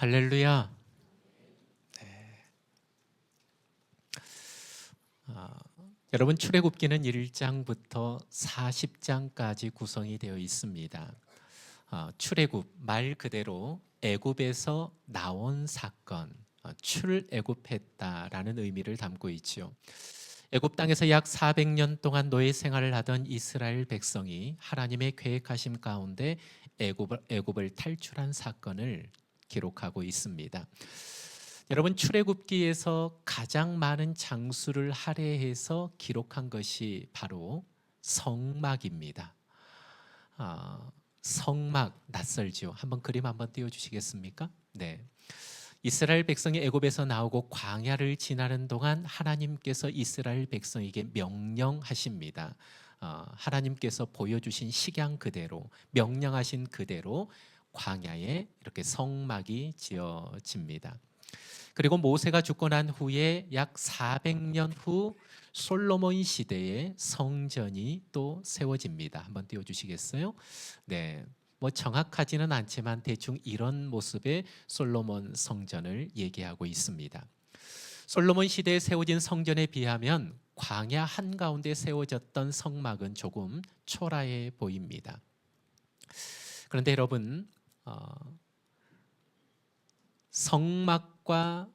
할렐루야. 네. 아, 여러분 출애굽기는 1장부터 40장까지 구성이 되어 있습니다. 출애굽 말 그대로 애굽에서 나온 사건, 출애굽했다라는 의미를 담고 있죠. 애굽 땅에서 약 400년 동안 노예 생활을 하던 이스라엘 백성이 하나님의 계획하심 가운데 애굽을 탈출한 사건을 기록하고 있습니다. 여러분 출애굽기에서 가장 많은 장수를 할애해서 기록한 것이 바로 성막입니다. 성막 낯설지요. 한번 그림 한번 띄워주시겠습니까? 네. 이스라엘 백성이 애굽에서 나오고 광야를 지나는 동안 하나님께서 이스라엘 백성에게 명령하십니다. 하나님께서 보여주신 식양 그대로 명령하신 그대로 광야에 이렇게 성막이 지어집니다. 그리고 모세가 죽고 난 후에 약 400년 후 솔로몬 시대에 성전이 또 세워집니다. 한번 띄워주시겠어요? 네. 뭐 정확하지는 않지만 대충 이런 모습의 솔로몬 성전을 얘기하고 있습니다. 솔로몬 시대에 세워진 성전에 비하면 광야 한가운데 세워졌던 성막은 조금 초라해 보입니다. 그런데 여러분, 성막과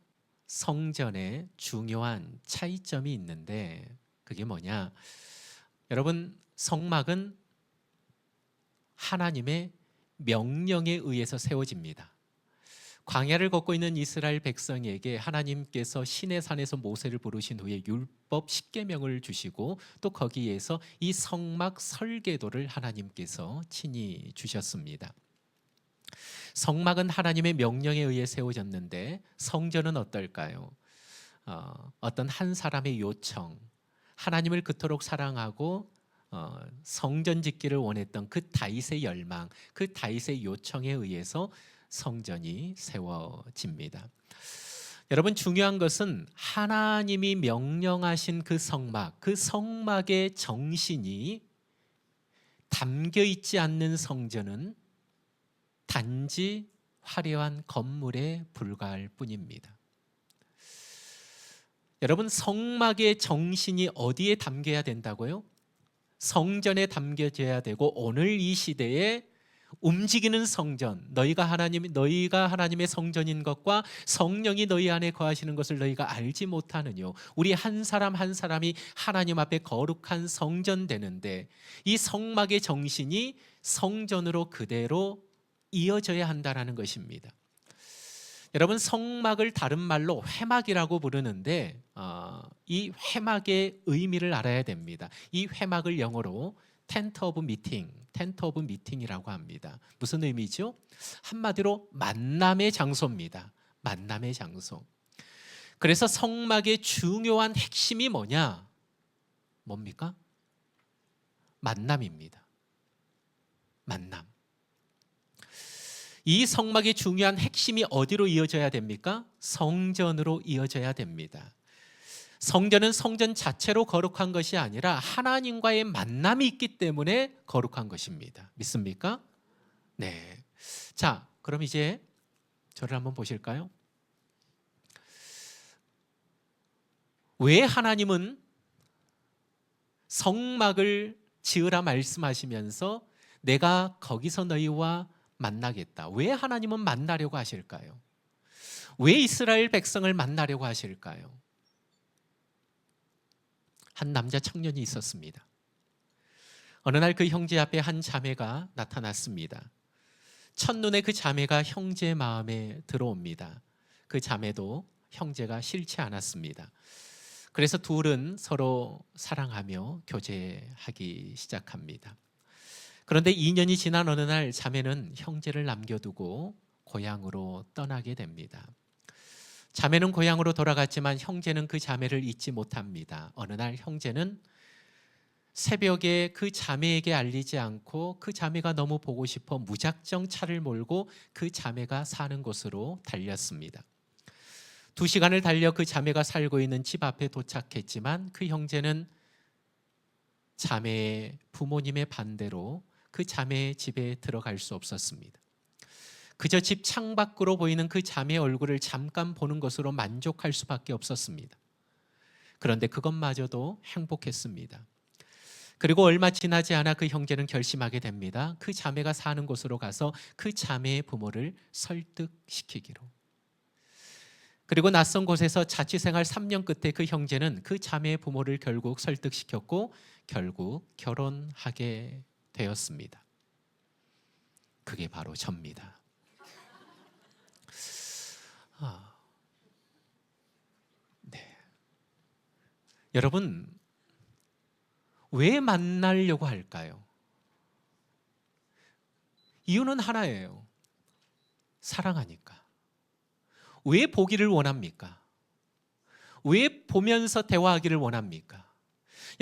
성전에 중요한 차이점이 있는데 그게 뭐냐? 여러분, 성막은 하나님의 명령에 의해서 세워집니다. 광야를 걷고 있는 이스라엘 백성에게 하나님께서 시내산에서 모세를 부르신 후에 율법 10계명을 주시고 또 거기에서 이 성막 설계도를 하나님께서 친히 주셨습니다. 성막은 하나님의 명령에 의해 세워졌는데 성전은 어떨까요? 어떤 한 사람의 요청, 하나님을 그토록 사랑하고 성전 짓기를 원했던 그 다윗의 열망, 그 다윗의 요청에 의해서 성전이 세워집니다. 여러분 중요한 것은 하나님이 명령하신 그 성막의 정신이 담겨 있지 않는 성전은 단지 화려한 건물에 불과할 뿐입니다. 여러분 성막의 정신이 어디에 담겨야 된다고요? 성전에 담겨져야 되고 오늘 이 시대에 움직이는 성전, 너희가 하나님의 성전인 것과 성령이 너희 안에 거하시는 것을 너희가 알지 못하느뇨. 우리 한 사람 한 사람이 하나님 앞에 거룩한 성전 되는데 이 성막의 정신이 성전으로 그대로 이어져야 한다는 것입니다. 여러분 성막을 다른 말로 회막이라고 부르는데 이 회막의 의미를 알아야 됩니다. 이 회막을 영어로 텐트 오브 미팅이라고 합니다. 무슨 의미죠? 한마디로 만남의 장소입니다. 만남의 장소. 그래서 성막의 중요한 핵심이 뭐냐? 뭡니까? 만남입니다. 만남. 이 성막의 중요한 핵심이 어디로 이어져야 됩니까? 성전으로 이어져야 됩니다. 성전은 성전 자체로 거룩한 것이 아니라 하나님과의 만남이 있기 때문에 거룩한 것입니다. 믿습니까? 네. 자, 그럼 이제 저를 한번 보실까요? 왜 하나님은 성막을 지으라 말씀하시면서 내가 거기서 너희와 만나겠다. 왜 하나님은 만나려고 하실까요? 왜 이스라엘 백성을 만나려고 하실까요? 한 남자 청년이 있었습니다. 어느 날 그 형제 앞에 한 자매가 나타났습니다. 첫눈에 그 자매가 형제 마음에 들어옵니다. 그 자매도 형제가 싫지 않았습니다. 그래서 둘은 서로 사랑하며 교제하기 시작합니다. 그런데 2년이 지난 어느 날 자매는 형제를 남겨두고 고향으로 떠나게 됩니다. 자매는 고향으로 돌아갔지만 형제는 그 자매를 잊지 못합니다. 어느 날 형제는 새벽에 그 자매에게 알리지 않고 그 자매가 너무 보고 싶어 무작정 차를 몰고 그 자매가 사는 곳으로 달렸습니다. 2시간을 달려 그 자매가 살고 있는 집 앞에 도착했지만 그 형제는 자매의 부모님의 반대로 그 자매의 집에 들어갈 수 없었습니다. 그저 집 창밖으로 보이는 그 자매의 얼굴을 잠깐 보는 것으로 만족할 수밖에 없었습니다. 그런데 그것마저도 행복했습니다. 그리고 얼마 지나지 않아 그 형제는 결심하게 됩니다. 그 자매가 사는 곳으로 가서 그 자매의 부모를 설득시키기로. 그리고 낯선 곳에서 자취생활 3년 끝에 그 형제는 그 자매의 부모를 결국 설득시켰고 결국 결혼하게 되었습니다. 그게 바로 접니다. 네. 여러분, 왜 만나려고 할까요? 이유는 하나예요. 사랑하니까. 왜 보기를 원합니까? 왜 보면서 대화하기를 원합니까?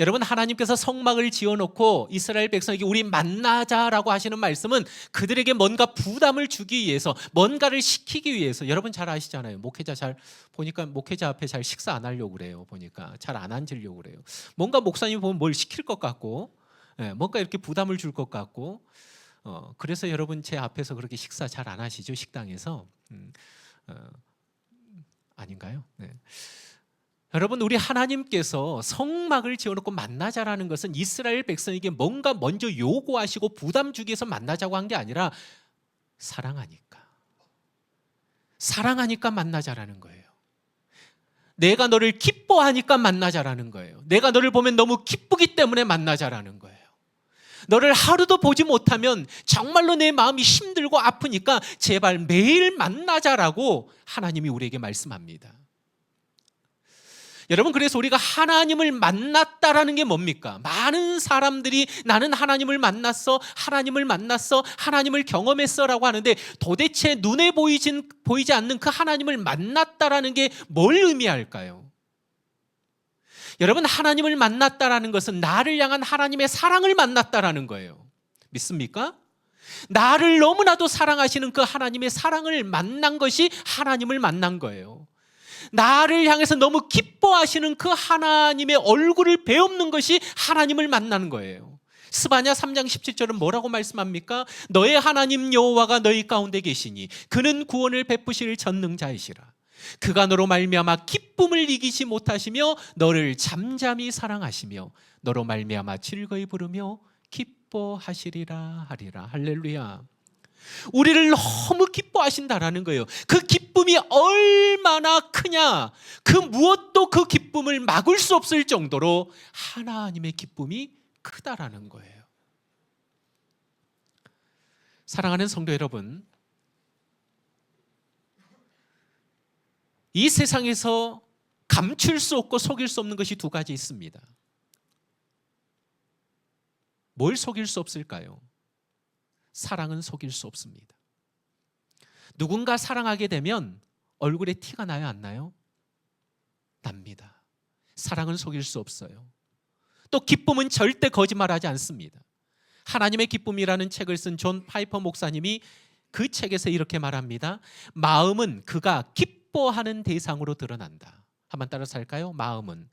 여러분, 하나님께서 성막을 지어놓고 이스라엘 백성에게 우리 만나자라고 하시는 말씀은 그들에게 뭔가 부담을 주기 위해서, 뭔가를 시키기 위해서. 여러분 잘 아시잖아요. 보니까 목회자 앞에 잘 식사 안 하려고 그래요. 보니까 잘 안 앉으려고 그래요. 뭔가 목사님 보면 뭘 시킬 것 같고, 뭔가 이렇게 부담을 줄 것 같고. 그래서 여러분 제 앞에서 그렇게 식사 잘 안 하시죠? 식당에서. 아닌가요? 네. 여러분, 우리 하나님께서 성막을 지어놓고 만나자라는 것은 이스라엘 백성에게 뭔가 먼저 요구하시고 부담 주기 위해서 만나자고 한 게 아니라 사랑하니까 만나자라는 거예요. 내가 너를 기뻐하니까 만나자라는 거예요. 내가 너를 보면 너무 기쁘기 때문에 만나자라는 거예요. 너를 하루도 보지 못하면 정말로 내 마음이 힘들고 아프니까 제발 매일 만나자라고 하나님이 우리에게 말씀합니다. 여러분, 그래서 우리가 하나님을 만났다라는 게 뭡니까? 많은 사람들이 나는 하나님을 만났어, 하나님을 경험했어 라고 하는데 도대체 눈에 보이지 않는 그 하나님을 만났다라는 게 뭘 의미할까요? 여러분, 하나님을 만났다라는 것은 나를 향한 하나님의 사랑을 만났다라는 거예요. 믿습니까? 나를 너무나도 사랑하시는 그 하나님의 사랑을 만난 것이 하나님을 만난 거예요. 나를 향해서 너무 기뻐하시는 그 하나님의 얼굴을 배우는 것이 하나님을 만나는 거예요. 스바냐 3장 17절은 뭐라고 말씀합니까? 너의 하나님 여호와가 너희 가운데 계시니 그는 구원을 베푸실 전능자이시라. 그가 너로 말미암아 기쁨을 이기지 못하시며 너를 잠잠히 사랑하시며 너로 말미암아 즐거이 부르며 기뻐하시리라 하리라. 할렐루야. 우리를 너무 기뻐하신다라는 거예요. 그 기쁨이 얼마나 크냐, 그 무엇도 그 기쁨을 막을 수 없을 정도로 하나님의 기쁨이 크다라는 거예요. 사랑하는 성도 여러분, 이 세상에서 감출 수 없고 속일 수 없는 것이 두 가지 있습니다. 뭘 속일 수 없을까요? 사랑은 속일 수 없습니다. 누군가 사랑하게 되면 얼굴에 티가 나요, 안 나요? 납니다. 사랑은 속일 수 없어요. 또 기쁨은 절대 거짓말하지 않습니다. 하나님의 기쁨이라는 책을 쓴 존 파이퍼 목사님이 그 책에서 이렇게 말합니다. 마음은 그가 기뻐하는 대상으로 드러난다. 한번 따라서 할까요? 마음은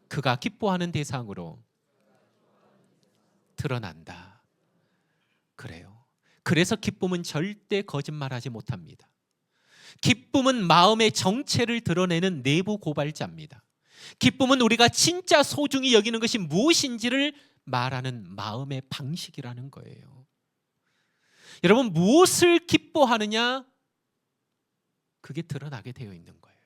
그가 기뻐하는 대상으로 드러난다. 그래요. 그래서 기쁨은 절대 거짓말하지 못합니다. 기쁨은 마음의 정체를 드러내는 내부 고발자입니다. 기쁨은 우리가 진짜 소중히 여기는 것이 무엇인지를 말하는 마음의 방식이라는 거예요. 여러분, 무엇을 기뻐하느냐? 그게 드러나게 되어 있는 거예요.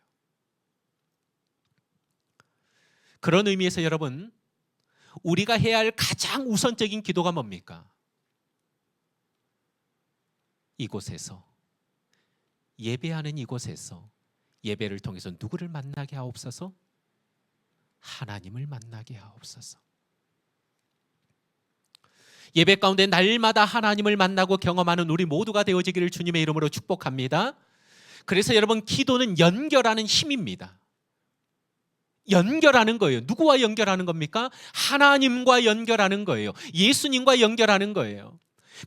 그런 의미에서 여러분, 우리가 해야 할 가장 우선적인 기도가 뭡니까? 이곳에서, 예배하는 이곳에서 예배를 통해서 누구를 만나게 하옵소서? 하나님을 만나게 하옵소서. 예배 가운데 날마다 하나님을 만나고 경험하는 우리 모두가 되어지기를 주님의 이름으로 축복합니다. 그래서 여러분, 기도는 연결하는 힘입니다. 연결하는 거예요. 누구와 연결하는 겁니까? 하나님과 연결하는 거예요. 예수님과 연결하는 거예요.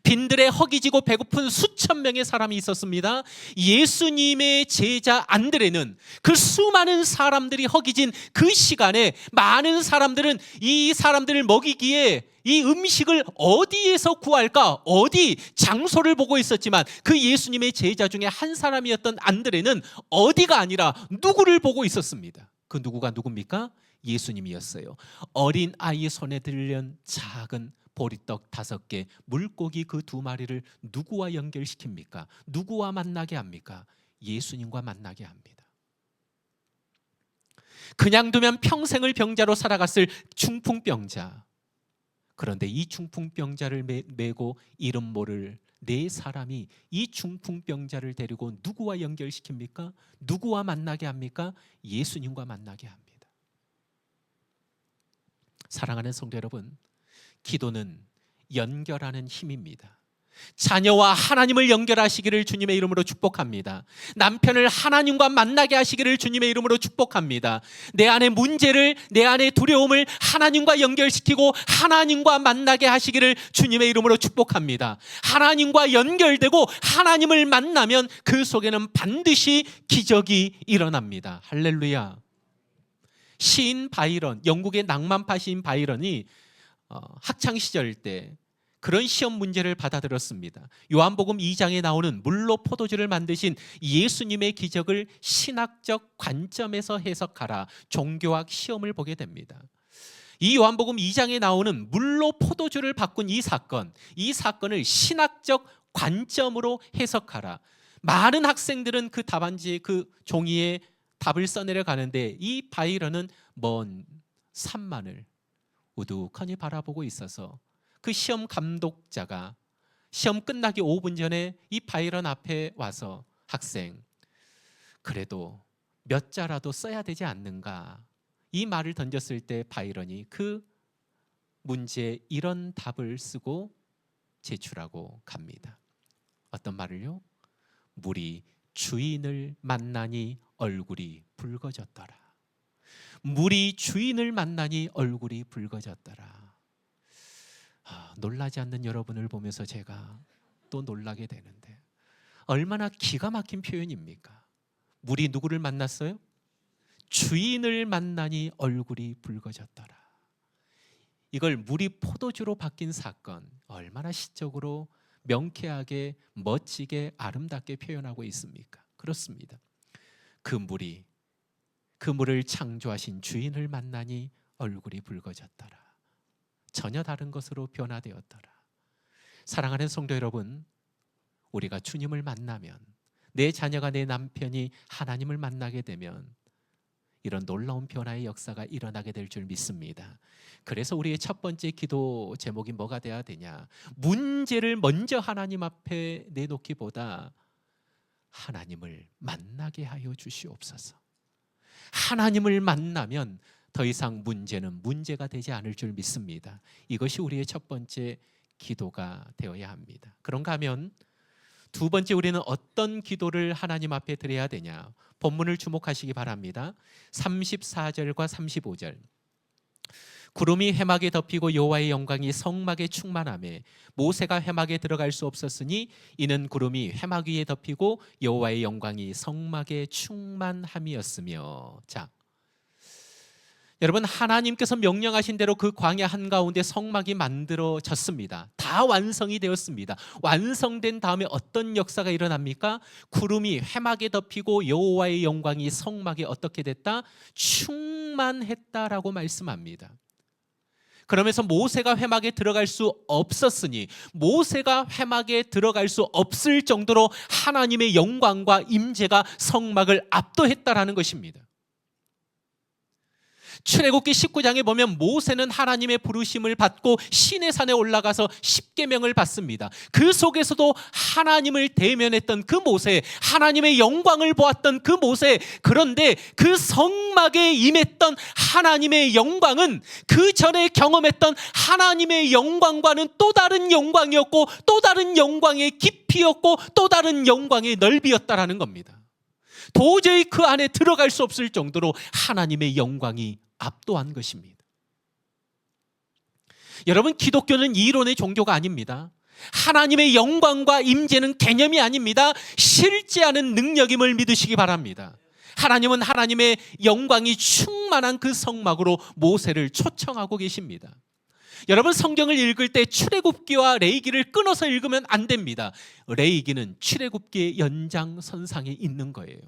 빈들에 허기지고 배고픈 수천 명의 사람이 있었습니다. 예수님의 제자 안드레는 그 수많은 사람들이 허기진 그 시간에 많은 사람들은 이 사람들을 먹이기에 이 음식을 어디에서 구할까? 어디 장소를 보고 있었지만 그 예수님의 제자 중에 한 사람이었던 안드레는 어디가 아니라 누구를 보고 있었습니다. 그 누구가 누굽니까? 예수님이었어요. 어린 아이 손에 들린 작은 보리떡 5개, 물고기 그 2마리를 누구와 연결시킵니까? 누구와 만나게 합니까? 예수님과 만나게 합니다. 그냥 두면 평생을 병자로 살아갔을 중풍병자. 그런데 이 중풍병자를 메고 이름 모를 4사람이 이 중풍병자를 데리고 누구와 연결시킵니까? 누구와 만나게 합니까? 예수님과 만나게 합니다. 사랑하는 성도 여러분, 기도는 연결하는 힘입니다. 자녀와 하나님을 연결하시기를 주님의 이름으로 축복합니다. 남편을 하나님과 만나게 하시기를 주님의 이름으로 축복합니다. 내 안의 문제를, 내 안의 두려움을 하나님과 연결시키고 하나님과 만나게 하시기를 주님의 이름으로 축복합니다. 하나님과 연결되고 하나님을 만나면 그 속에는 반드시 기적이 일어납니다. 할렐루야. 시인 바이런, 영국의 낭만파 시인 바이런이 학창시절 때 그런 시험 문제를 받아들었습니다. 요한복음 2장에 나오는 물로 포도주를 만드신 예수님의 기적을 신학적 관점에서 해석하라, 종교학 시험을 보게 됩니다. 이 요한복음 2장에 나오는 물로 포도주를 바꾼 이 사건을 신학적 관점으로 해석하라. 많은 학생들은 그 답안지, 그 종이에 답을 써내려 가는데 이 바이런은 먼 산만을 우두커니 바라보고 있어서 그 시험 감독자가 시험 끝나기 5분 전에 이 바이런 앞에 와서 학생, 그래도 몇 자라도 써야 되지 않는가? 이 말을 던졌을 때 바이런이 그 문제에 이런 답을 쓰고 제출하고 갑니다. 어떤 말을요? 물이 주인을 만나니 얼굴이 붉어졌더라. 물이 주인을 만나니 얼굴이 붉어졌더라. 놀라지 않는 여러분을 보면서 제가 또 놀라게 되는데, 얼마나 기가 막힌 표현입니까? 물이 누구를 만났어요? 주인을 만나니 얼굴이 붉어졌더라. 이걸 물이 포도주로 바뀐 사건, 얼마나 시적으로 명쾌하게 멋지게 아름답게 표현하고 있습니까? 그렇습니다. 그 물을 창조하신 주인을 만나니 얼굴이 붉어졌더라. 전혀 다른 것으로 변화되었더라. 사랑하는 성도 여러분, 우리가 주님을 만나면, 내 자녀가, 내 남편이 하나님을 만나게 되면 이런 놀라운 변화의 역사가 일어나게 될 줄 믿습니다. 그래서 우리의 첫 번째 기도 제목이 뭐가 돼야 되냐? 문제를 먼저 하나님 앞에 내놓기보다 하나님을 만나게 하여 주시옵소서. 하나님을 만나면 더 이상 문제는 문제가 되지 않을 줄 믿습니다. 이것이 우리의 첫 번째 기도가 되어야 합니다. 그런가 하면 두 번째, 우리는 어떤 기도를 하나님 앞에 드려야 되냐? 본문을 주목하시기 바랍니다. 34절과 35절. 구름이 회막에 덮이고 여호와의 영광이 성막에 충만하매 모세가 회막에 들어갈 수 없었으니 이는 구름이 회막 위에 덮이고 여호와의 영광이 성막에 충만함이었으며. 자, 여러분, 하나님께서 명령하신 대로 그 광야 한가운데 성막이 만들어졌습니다. 다 완성이 되었습니다. 완성된 다음에 어떤 역사가 일어납니까? 구름이 회막에 덮이고 여호와의 영광이 성막에 어떻게 됐다? 충만했다라고 말씀합니다. 그러면서 모세가 회막에 들어갈 수 없었으니, 모세가 회막에 들어갈 수 없을 정도로 하나님의 영광과 임재가 성막을 압도했다라는 것입니다. 출애굽기 19장에 보면 모세는 하나님의 부르심을 받고 시내산에 올라가서 십계명을 받습니다. 그 속에서도 하나님을 대면했던 그 모세, 하나님의 영광을 보았던 그 모세, 그런데 그 성막에 임했던 하나님의 영광은 그 전에 경험했던 하나님의 영광과는 또 다른 영광이었고, 또 다른 영광의 깊이였고, 또 다른 영광의 넓이였다라는 겁니다. 도저히 그 안에 들어갈 수 없을 정도로 하나님의 영광이 압도한 것입니다. 여러분, 기독교는 이론의 종교가 아닙니다. 하나님의 영광과 임재는 개념이 아닙니다. 실제하는 능력임을 믿으시기 바랍니다. 하나님은 하나님의 영광이 충만한 그 성막으로 모세를 초청하고 계십니다. 여러분, 성경을 읽을 때 출애굽기와 레위기를 끊어서 읽으면 안 됩니다. 레위기는 출애굽기의 연장선상에 있는 거예요.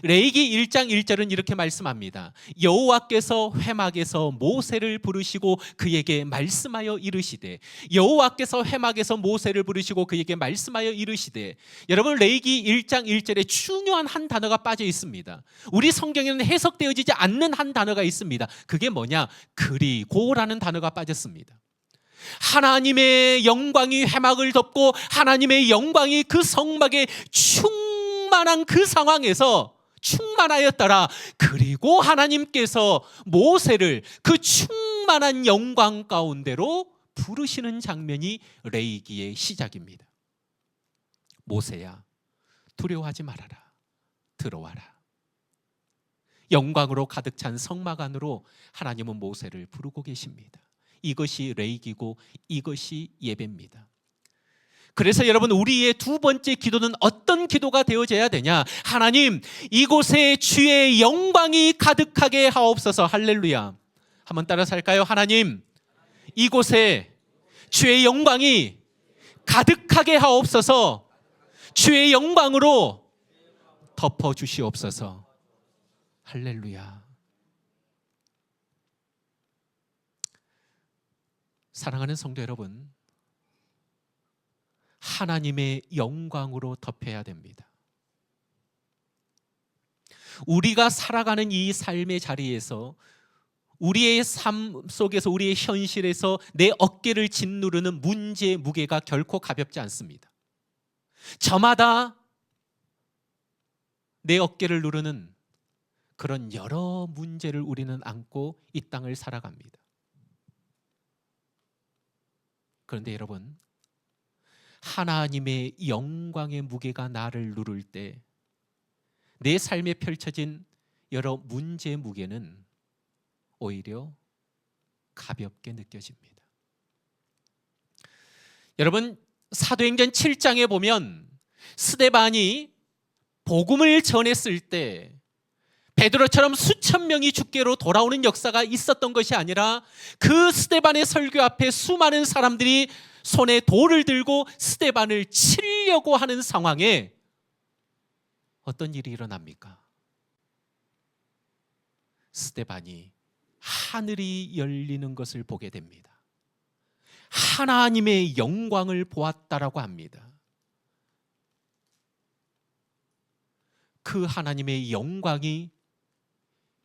레위기 1장 1절은 이렇게 말씀합니다. 여호와께서 회막에서 모세를 부르시고 그에게 말씀하여 이르시되, 여호와께서 회막에서 모세를 부르시고 그에게 말씀하여 이르시되. 여러분, 레위기 1장 1절에 중요한 한 단어가 빠져 있습니다. 우리 성경에는 해석되어지지 않는 한 단어가 있습니다. 그게 뭐냐? 그리고라는 단어가 빠졌습니다. 하나님의 영광이 회막을 덮고 하나님의 영광이 그 성막에 충만한 그 상황에서 충만하였더라. 그리고 하나님께서 모세를 그 충만한 영광 가운데로 부르시는 장면이 레위기의 시작입니다. 모세야, 두려워하지 말아라. 들어와라. 영광으로 가득 찬 성막 안으로 하나님은 모세를 부르고 계십니다. 이것이 레위기고 이것이 예배입니다. 그래서 여러분, 우리의 두 번째 기도는 어떤 기도가 되어져야 되냐? 하나님, 이곳에 주의 영광이 가득하게 하옵소서. 할렐루야. 한번 따라서 할까요? 하나님, 이곳에 주의 영광이 가득하게 하옵소서. 주의 영광으로 덮어주시옵소서. 할렐루야. 사랑하는 성도 여러분, 하나님의 영광으로 덮여야 됩니다. 우리가 살아가는 이 삶의 자리에서, 우리의 삶 속에서, 우리의 현실에서 내 어깨를 짓누르는 문제의 무게가 결코 가볍지 않습니다. 저마다 내 어깨를 누르는 그런 여러 문제를 우리는 안고 이 땅을 살아갑니다. 그런데 여러분, 하나님의 영광의 무게가 나를 누를 때 내 삶에 펼쳐진 여러 문제의 무게는 오히려 가볍게 느껴집니다. 여러분, 사도행전 7장에 보면 스데반이 복음을 전했을 때 베드로처럼 수천 명이 주께로 돌아오는 역사가 있었던 것이 아니라, 그 스데반의 설교 앞에 수많은 사람들이 손에 돌을 들고 스데반을 치려고 하는 상황에 어떤 일이 일어납니까? 스데반이 하늘이 열리는 것을 보게 됩니다. 하나님의 영광을 보았다라고 합니다. 그 하나님의 영광이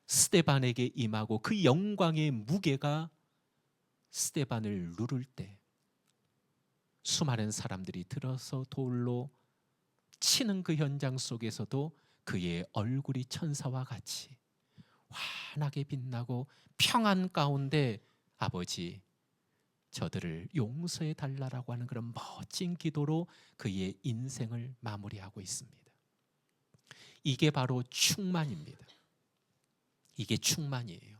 스데반에게 임하고 그 영광의 무게가 스데반을 누를 때 수많은 사람들이 들어서 돌로 치는 그 현장 속에서도 그의 얼굴이 천사와 같이 환하게 빛나고 평안 가운데 아버지, 저들을 용서해 달라라고 하는 그런 멋진 기도로 그의 인생을 마무리하고 있습니다. 이게 바로 충만입니다. 이게 충만이에요.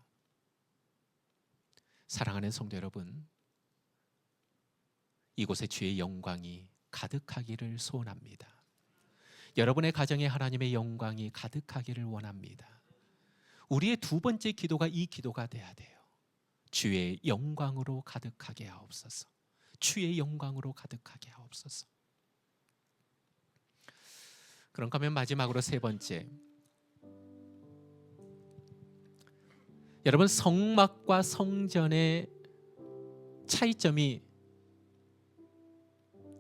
사랑하는 성도 여러분, 이곳에 주의 영광이 가득하기를 소원합니다. 여러분의 가정에 하나님의 영광이 가득하기를 원합니다. 우리의 두 번째 기도가 이 기도가 돼야 돼요. 주의 영광으로 가득하게 하옵소서. 주의 영광으로 가득하게 하옵소서. 그런가 하면 마지막으로 세 번째, 여러분, 성막과 성전의 차이점이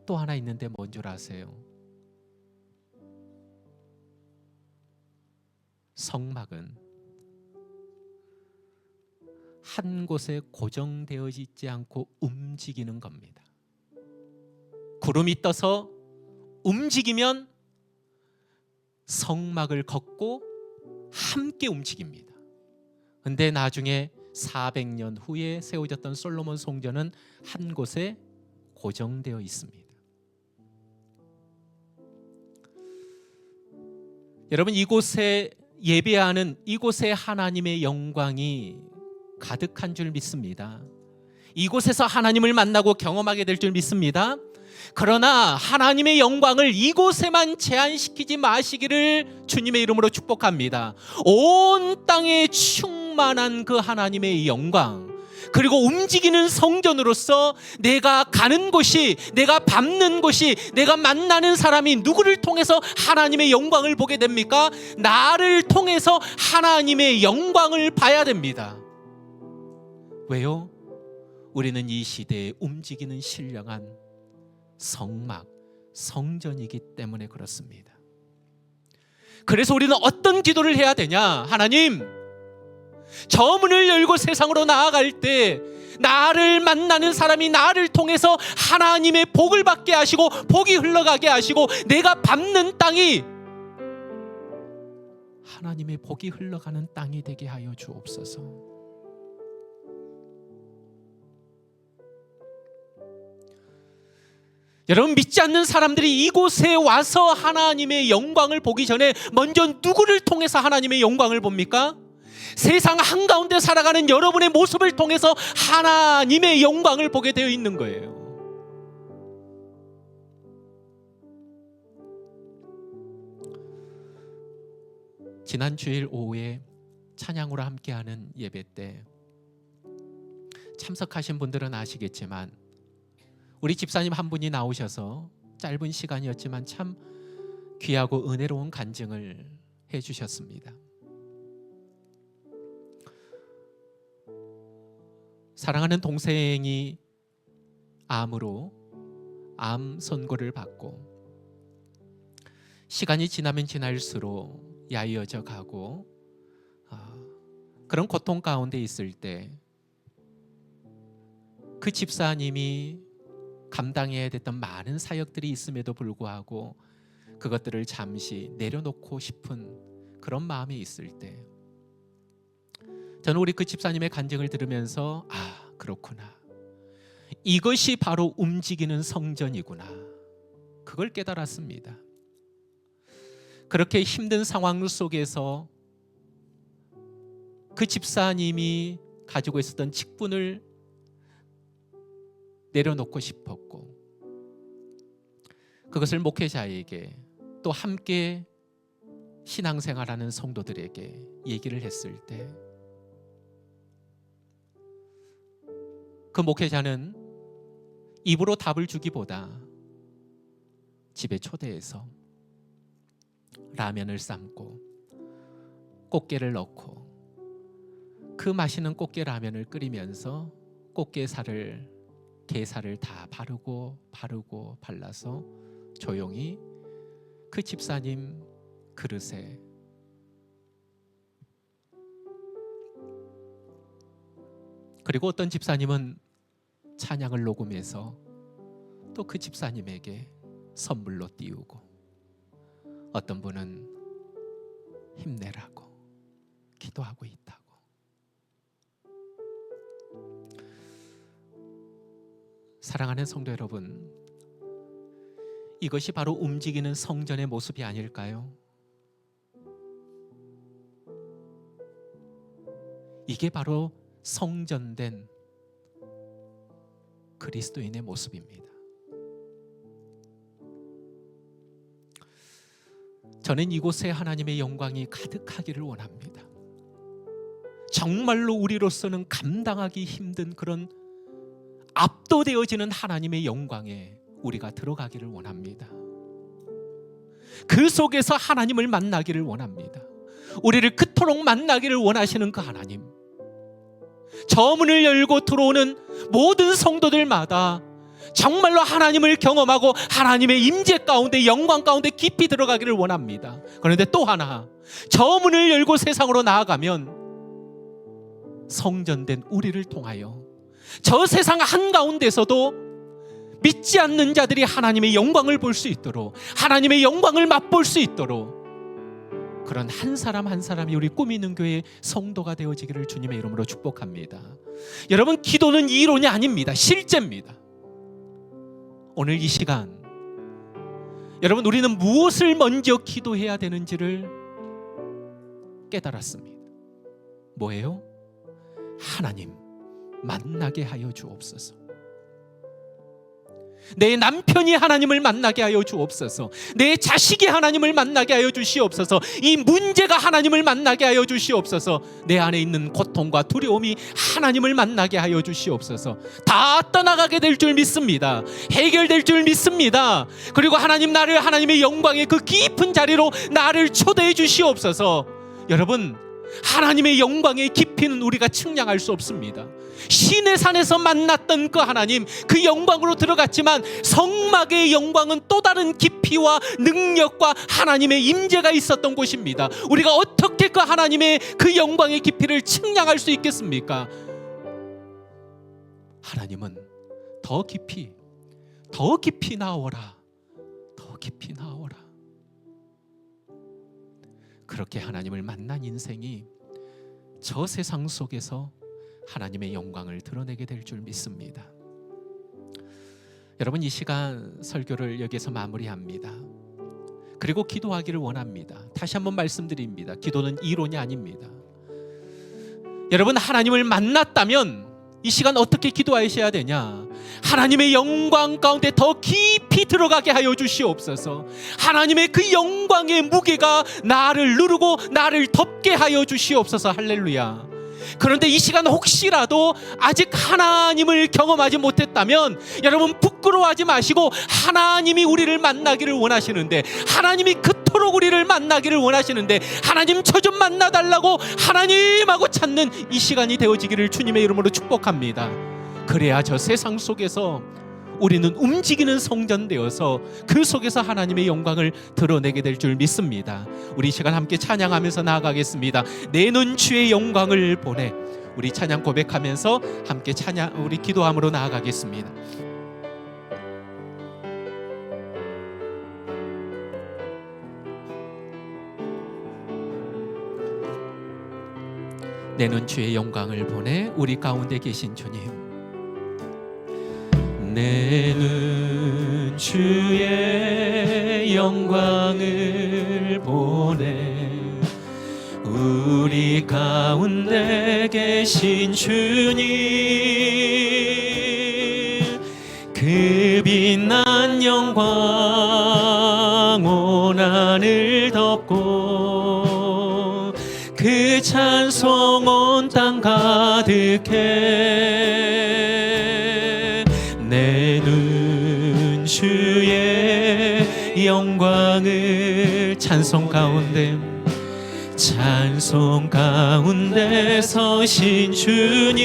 또 하나 있는데 뭔 줄 아세요? 성막은 한 곳에 고정되어 있지 않고 움직이는 겁니다. 구름이 떠서 움직이면 성막을 걷고 함께 움직입니다. 근데 나중에 400년 후에 세워졌던 솔로몬 성전은 한 곳에 고정되어 있습니다. 여러분, 이곳에 예배하는 이곳에 하나님의 영광이 가득한 줄 믿습니다. 이곳에서 하나님을 만나고 경험하게 될 줄 믿습니다. 그러나 하나님의 영광을 이곳에만 제한시키지 마시기를 주님의 이름으로 축복합니다. 온 땅에 충만한 그 하나님의 영광, 그리고 움직이는 성전으로서 내가 가는 곳이, 내가 밟는 곳이, 내가 만나는 사람이 누구를 통해서 하나님의 영광을 보게 됩니까? 나를 통해서 하나님의 영광을 봐야 됩니다. 왜요? 우리는 이 시대에 움직이는 신령한 성막, 성전이기 때문에 그렇습니다. 그래서 우리는 어떤 기도를 해야 되냐? 하나님, 저 문을 열고 세상으로 나아갈 때 나를 만나는 사람이 나를 통해서 하나님의 복을 받게 하시고 복이 흘러가게 하시고 내가 밟는 땅이 하나님의 복이 흘러가는 땅이 되게 하여 주옵소서. 여러분, 믿지 않는 사람들이 이곳에 와서 하나님의 영광을 보기 전에 먼저 누구를 통해서 하나님의 영광을 봅니까? 세상 한가운데 살아가는 여러분의 모습을 통해서 하나님의 영광을 보게 되어 있는 거예요. 지난 주일 오후에 찬양으로 함께하는 예배 때 참석하신 분들은 아시겠지만 우리 집사님 한 분이 나오셔서 짧은 시간이었지만 참 귀하고 은혜로운 간증을 해주셨습니다. 사랑하는 동생이 암으로 암 선고를 받고 시간이 지나면 지날수록 야위어져 가고 그런 고통 가운데 있을 때 그 집사님이 감당해야 됐던 많은 사역들이 있음에도 불구하고 그것들을 잠시 내려놓고 싶은 그런 마음이 있을 때 저는 우리 그 집사님의 간증을 들으면서 그렇구나, 이것이 바로 움직이는 성전이구나, 그걸 깨달았습니다. 그렇게 힘든 상황 속에서 그 집사님이 가지고 있었던 직분을 내려놓고 싶었고 그것을 목회자에게 또 함께 신앙생활하는 성도들에게 얘기를 했을 때 그 목회자는 입으로 답을 주기보다 집에 초대해서 라면을 삶고 꽃게를 넣고 그 맛있는 꽃게 라면을 끓이면서 꽃게살을, 게살을 다 바르고 발라서 조용히 그 집사님 그릇에 그리고 어떤 집사님은 찬양을 녹음해서 또 그 집사님에게 선물로 띄우고 어떤 분은 힘내라고 기도하고 있다고. 사랑하는 성도 여러분, 이것이 바로 움직이는 성전의 모습이 아닐까요? 이게 바로 성전된 그리스도인의 모습입니다. 저는 이곳에 하나님의 영광이 가득하기를 원합니다. 정말로 우리로서는 감당하기 힘든 그런 압도되어지는 하나님의 영광에 우리가 들어가기를 원합니다. 그 속에서 하나님을 만나기를 원합니다. 우리를 그토록 만나기를 원하시는 그 하나님, 저 문을 열고 들어오는 모든 성도들마다 정말로 하나님을 경험하고 하나님의 임재 가운데, 영광 가운데 깊이 들어가기를 원합니다. 그런데 또 하나, 저 문을 열고 세상으로 나아가면 성전된 우리를 통하여 저 세상 한가운데서도 믿지 않는 자들이 하나님의 영광을 볼 수 있도록, 하나님의 영광을 맛볼 수 있도록 그런 한 사람 한 사람이 우리 꿈 있는 교회의 성도가 되어지기를 주님의 이름으로 축복합니다. 여러분, 기도는 이론이 아닙니다. 실제입니다. 오늘 이 시간 여러분, 우리는 무엇을 먼저 기도해야 되는지를 깨달았습니다. 뭐예요? 하나님, 만나게 하여 주옵소서. 내 남편이 하나님을 만나게 하여 주옵소서. 내 자식이 하나님을 만나게 하여 주시옵소서. 이 문제가 하나님을 만나게 하여 주시옵소서. 내 안에 있는 고통과 두려움이 하나님을 만나게 하여 주시옵소서. 다 떠나가게 될 줄 믿습니다. 해결될 줄 믿습니다. 그리고 하나님, 나를 하나님의 영광의 그 깊은 자리로 나를 초대해 주시옵소서. 여러분, 하나님의 영광의 깊이는 우리가 측량할 수 없습니다. 시내산에서 만났던 그 하나님, 그 영광으로 들어갔지만 성막의 영광은 또 다른 깊이와 능력과 하나님의 임재가 있었던 곳입니다. 우리가 어떻게 그 하나님의 그 영광의 깊이를 측량할 수 있겠습니까? 하나님은 더 깊이 나오라, 더 깊이 나오라. 그렇게 하나님을 만난 인생이 저 세상 속에서 하나님의 영광을 드러내게 될 줄 믿습니다. 여러분, 이 시간 설교를 여기서 마무리합니다. 그리고 기도하기를 원합니다. 다시 한번 말씀드립니다. 기도는 이론이 아닙니다. 여러분, 하나님을 만났다면 이 시간 어떻게 기도하셔야 되냐? 하나님의 영광 가운데 더 깊이 들어가게 하여 주시옵소서. 하나님의 그 영광의 무게가 나를 누르고 나를 덮게 하여 주시옵소서. 할렐루야. 그런데 이 시간 혹시라도 아직 하나님을 경험하지 못했다면 여러분, 부끄러워하지 마시고 하나님이 우리를 만나기를 원하시는데, 하나님이 그토록 우리를 만나기를 원하시는데, 하나님 저 좀 만나달라고 하나님하고 찾는 이 시간이 되어지기를 주님의 이름으로 축복합니다. 그래야 저 세상 속에서 우리는 움직이는 성전 되어서 그 속에서 하나님의 영광을 드러내게 될 줄 믿습니다. 우리 이 시간 함께 찬양하면서 나아가겠습니다. 내는 주의 영광을 보내. 우리 찬양 고백하면서 함께 우리 기도함으로 나아가겠습니다. 내는 주의 영광을 보내. 우리 가운데 계신 주님, 내는 주의 영광을 보내. 우리 가운데 계신 주님, 그 빛난 영광 온 하늘 덮고 그 찬송 온 땅 가득해. 내는 주의 영광을 찬송 가운데 서신 주님,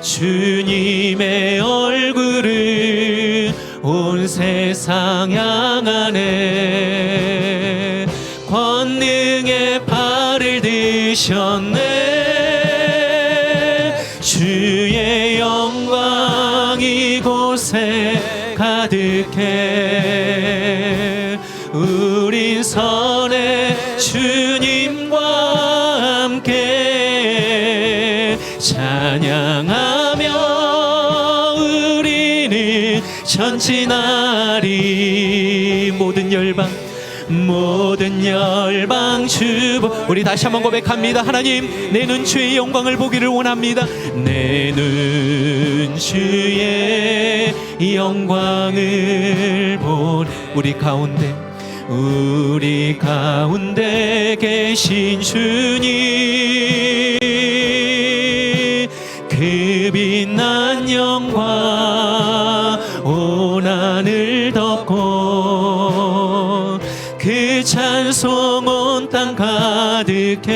주님의 얼굴을 온 세상 향하네. 권능의 발을 드셨네. 주의 영광 이곳에 가득해. 우린 선해 주님과 함께 찬양하며 우리는 전진하리. 모든 열방 주보. 우리 다시 한번 고백합니다. 하나님, 내는 주의 영광을 보기를 원합니다. 내는 주의 영광을 본 우리 가운데 계신 주님, 그 빛난 영광 온 하늘 덮고 그 찬송 온 땅 가득해.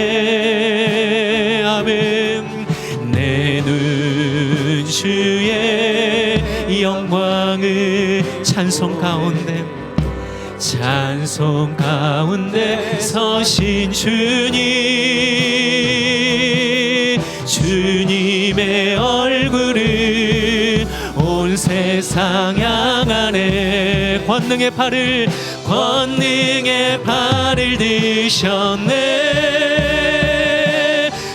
아멘. 내는 주의 영광을 찬송 가운데 서신 주님, 주님의 얼굴을 온 세상 향하네. 권능의 팔을 드셨네.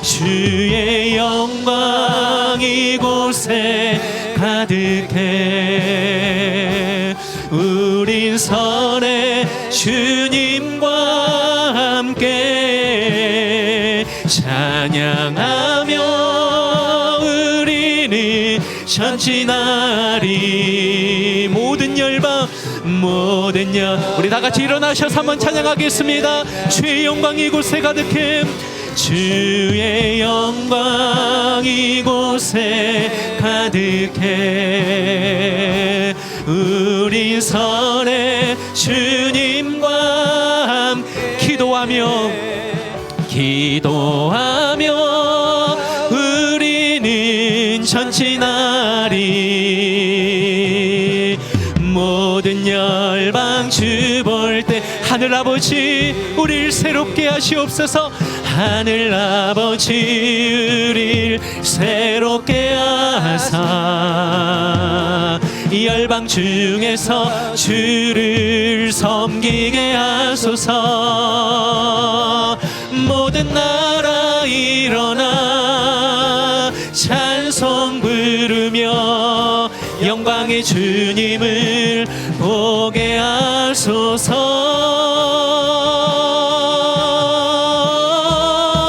주의 영광 이곳에 가득해. 우린 선해 주님과 함께 찬양하며 우리는 전진하리. 모든 열방 우리 다 같이 일어나셔서 한번 찬양하겠습니다. 주의 영광이 이곳에 가득해. 주의 영광 이곳에 가득해. 우리 선에 주님과 함께 기도하며 우리는 전진하리. 모든 열방 주 볼 때 하늘 아버지 우리를 새롭게 하시옵소서. 하늘 아버지 우리를 새롭게 하사 이 열방 중에서 주를 섬기게 하소서. 모든 나라 일어나 찬송 부르며 영광의 주님을 보게 하소서.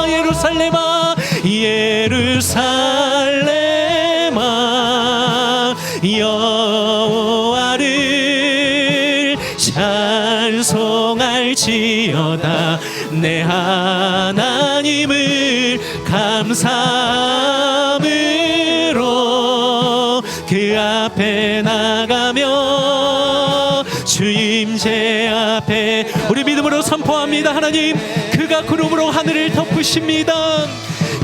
예루살렘아 예루살렘아 여호와를 찬송할지어다. 내 하나님을 감사함으로 그 앞에 나가며 주 임재 앞에 우리 믿음으로 선포합니다. 하나님 그가 구름으로 하늘을 덮으십니다.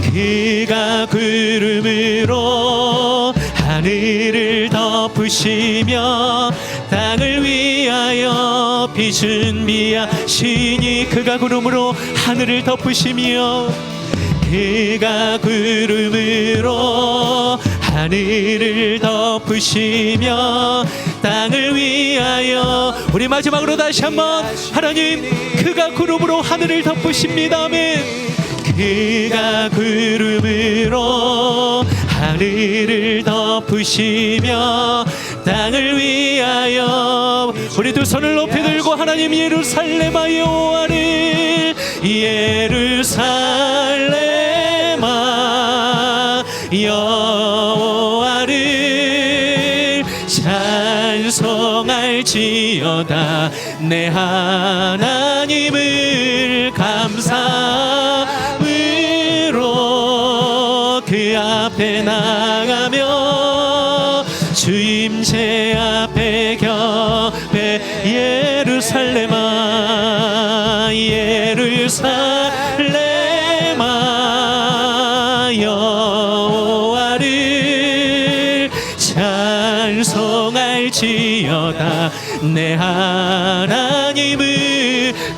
그가 구름으로 하늘을 덮으시며 땅을 위하여 비 준비하시니. 그가 구름으로 하늘을 덮으시며 그가 구름으로 하늘을 덮으시며 땅을 위하여. 우리 마지막으로 다시 한번 하나님 그가 구름으로 하늘을 덮으십니다. 아멘. 그가 구름으로 하늘을 덮으시며 땅을 위하여. 우리 두 손을 높이 들고 하나님 예루살렘아 여호와를 예루살렘아 여호와를 찬송할지어다. 내 하나님을 감사함으로 그 앞에 나가며 주 임재 앞에 겹에. 예루살렘아 예루살렘아 여호와를 찬송할지어다. 내 하나님을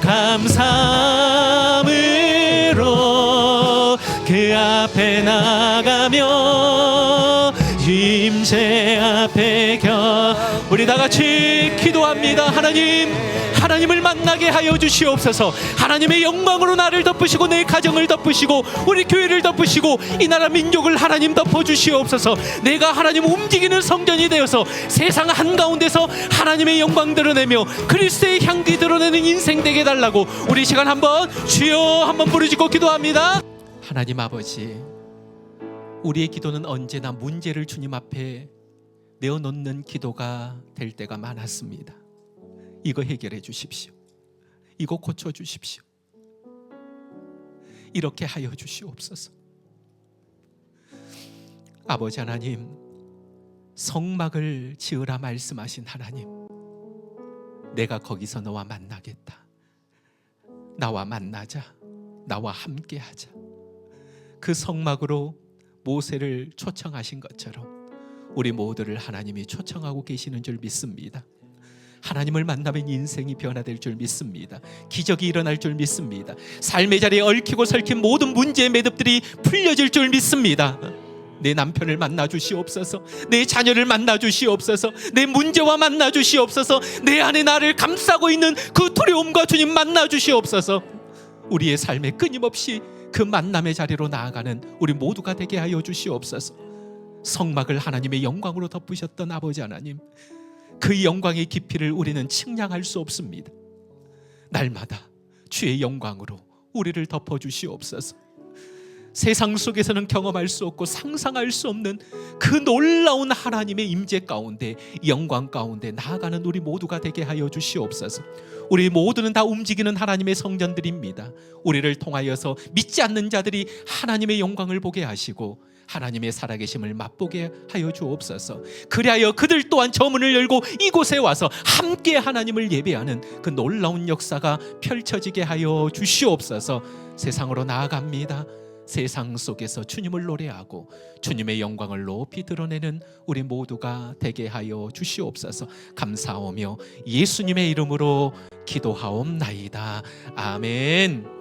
감사함으로 그 앞에 나가며 임재 앞에 우리 다 같이 기도합니다. 하나님을 만나게 하여 주시옵소서. 하나님의 영광으로 나를 덮으시고 내 가정을 덮으시고 우리 교회를 덮으시고 이 나라 민족을 하나님 덮어주시옵소서. 내가 하나님 움직이는 성전이 되어서 세상 한가운데서 하나님의 영광 드러내며 그리스도의 향기 드러내는 인생 되게 달라고 우리 시간 한번 주여 한번 부르짖고 기도합니다. 하나님 아버지, 우리의 기도는 언제나 문제를 주님 앞에 내어놓는 기도가 될 때가 많았습니다. 이거 해결해 주십시오. 이거 고쳐 주십시오. 이렇게 하여 주시옵소서. 아버지 하나님, 성막을 지으라 말씀하신 하나님, 내가 거기서 너와 만나겠다. 나와 만나자. 나와 함께하자. 그 성막으로 모세를 초청하신 것처럼 우리 모두를 하나님이 초청하고 계시는 줄 믿습니다. 하나님을 만나면 인생이 변화될 줄 믿습니다. 기적이 일어날 줄 믿습니다. 삶의 자리에 얽히고 설킨 모든 문제의 매듭들이 풀려질 줄 믿습니다. 내 남편을 만나 주시옵소서. 내 자녀를 만나 주시옵소서. 내 문제와 만나 주시옵소서. 내 안에 나를 감싸고 있는 그 두려움과 주님 만나 주시옵소서. 우리의 삶에 끊임없이 그 만남의 자리로 나아가는 우리 모두가 되게 하여 주시옵소서. 성막을 하나님의 영광으로 덮으셨던 아버지 하나님, 그 영광의 깊이를 우리는 측량할 수 없습니다. 날마다 주의 영광으로 우리를 덮어주시옵소서. 세상 속에서는 경험할 수 없고 상상할 수 없는 그 놀라운 하나님의 임재 가운데, 영광 가운데 나아가는 우리 모두가 되게 하여 주시옵소서. 우리 모두는 다 움직이는 하나님의 성전들입니다. 우리를 통하여서 믿지 않는 자들이 하나님의 영광을 보게 하시고 하나님의 살아계심을 맛보게 하여 주옵소서. 그리하여 그들 또한 저 문을 열고 이곳에 와서 함께 하나님을 예배하는 그 놀라운 역사가 펼쳐지게 하여 주시옵소서. 세상으로 나아갑니다. 세상 속에서 주님을 노래하고 주님의 영광을 높이 드러내는 우리 모두가 되게 하여 주시옵소서. 감사하며 예수님의 이름으로 기도하옵나이다. 아멘.